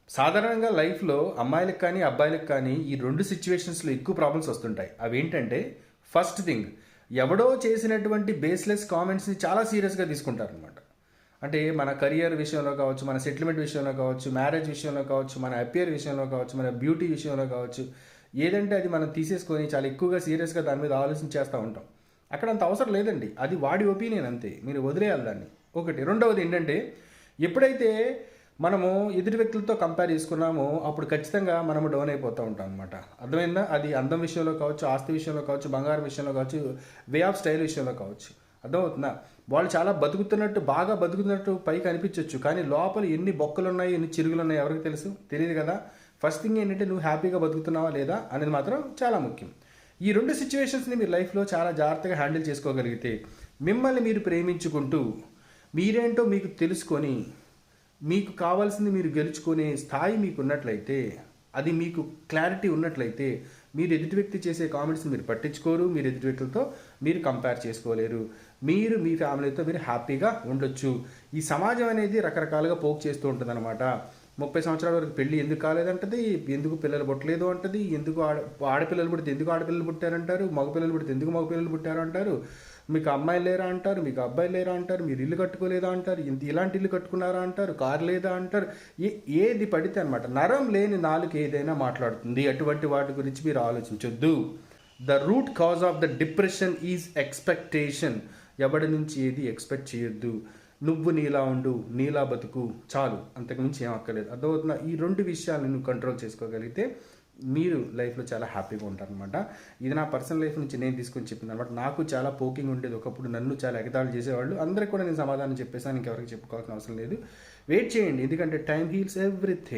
సాధారణంగా లైఫ్లో అమ్మాయిలకు కానీ అబ్బాయిలకు కానీ ఈ రెండు సిచ్యువేషన్స్లో ఎక్కువ ప్రాబ్లమ్స్ వస్తుంటాయి. అవి ఏంటంటే, ఫస్ట్ థింగ్, ఎవడో చేసినటువంటి బేస్లెస్ కామెంట్స్ని చాలా సీరియస్గా తీసుకుంటారనమాట. అంటే మన కెరియర్ విషయంలో కావచ్చు, మన సెటిల్మెంట్ విషయంలో కావచ్చు, మ్యారేజ్ విషయంలో కావచ్చు, మన అపియర్ విషయంలో కావచ్చు, మన బ్యూటీ విషయంలో కావచ్చు, ఏదంటే అది మనం తీసేసుకొని చాలా ఎక్కువగా సీరియస్గా దాని మీద ఆలోచన చేస్తూ ఉంటాం. అక్కడ అంత అవసరం లేదండి. అది వాడి ఒపీనియన్ అంతే, మీరు వదిలేయాలి దాన్ని. ఒకటి. రెండవది ఏంటంటే, ఎప్పుడైతే మనము ఎదుటి వ్యక్తులతో కంపేర్ చేసుకున్నామో అప్పుడు ఖచ్చితంగా మనము డౌన్ అయిపోతూ ఉంటాం అనమాట. అర్థమైందా? అది అందం విషయంలో కావచ్చు, ఆస్తి విషయంలో కావచ్చు, బంగారం విషయంలో కావచ్చు, వే ఆఫ్ స్టైల్ విషయంలో కావచ్చు. అర్థమవుతుందా? వాళ్ళు చాలా బతుకుతున్నట్టు, బాగా బతుకుతున్నట్టు పైకి అనిపించవచ్చు, కానీ లోపల ఎన్ని బొక్కలు ఉన్నాయి, ఎన్ని చిరుగులు ఉన్నాయి ఎవరికి తెలుసు? తెలియదు కదా. ఫస్ట్ థింగ్ ఏంటంటే, నువ్వు హ్యాపీగా బతుకుతున్నావా లేదా అనేది మాత్రం చాలా ముఖ్యం. ఈ రెండు సిచ్యువేషన్స్ని మీరు లైఫ్లో చాలా జాగ్రత్తగా హ్యాండిల్ చేసుకోగలిగితే, మిమ్మల్ని మీరు ప్రేమించుకుంటూ మీరేంటో మీకు తెలుసుకొని మీకు కావాల్సింది మీరు గెలుచుకునే స్థాయి మీకు ఉన్నట్లయితే, అది మీకు క్లారిటీ ఉన్నట్లయితే, మీరు ఎదుటి వ్యక్తి చేసే కామెంట్స్ని మీరు పట్టించుకోరు, మీరు ఎదుటి వ్యక్తులతో మీరు కంపేర్ చేసుకోలేరు, మీరు మీ ఫ్యామిలీతో మీరు హ్యాపీగా ఉండొచ్చు. ఈ సమాజం అనేది రకరకాలుగా పోక్ చేస్తూ ఉంటుంది అనమాట. 30 సంవత్సరాల వరకు పెళ్ళి ఎందుకు కాలేదంటది, ఎందుకు పిల్లలు పుట్టలేదు అంటది, ఎందుకు ఆడపిల్లలు పుడితే ఎందుకు ఆడపిల్లలు పుట్టారంటారు, మగపిల్లలు పుడితే ఎందుకు మగపిల్లలు పుట్టారు అంటారు, మీకు అమ్మాయిలు లేరా అంటారు, మీకు అబ్బాయిలు లేరా అంటారు, మీరు ఇల్లు కట్టుకోలేదా అంటారు, ఇలాంటి ఇల్లు కట్టుకున్నారా అంటారు, కారు లేదా అంటారు. ఏది పడితే అనమాట. నరం లేని నాలుగు ఏదైనా మాట్లాడుతుంది. అటువంటి వాటి గురించి మీరు ఆలోచించొద్దు. The root cause of the depression is expectation. ఎవరి నుంచి ఏది ఎక్స్పెక్ట్ చేయొద్దు. నువ్వు నీలా ఉండు, నీలా బతుకు, చాలు, అంతకుమించి ఏం అక్కర్లేదు. అర్థమవుతున్నా? ఈ రెండు విషయాలను నువ్వు కంట్రోల్ చేసుకోగలిగితే మీరు లైఫ్లో చాలా హ్యాపీగా ఉంటారనమాట. ఇది నా పర్సనల్ లైఫ్ నుంచి నేను తీసుకొని చెప్పింది అనమాట. నాకు చాలా పోకింగ్ ఉండేది ఒకప్పుడు, నన్ను చాలా ఎగతాళి చేసేవాళ్ళు. అందరికి కూడా నేను సమాధానం చెప్పేసాను, ఇంకెవరికి చెప్పుకోవాల్సిన అవసరం లేదు. వెయిట్ చేయండి, ఎందుకంటే టైం హీల్స్ ఎవ్రీథింగ్.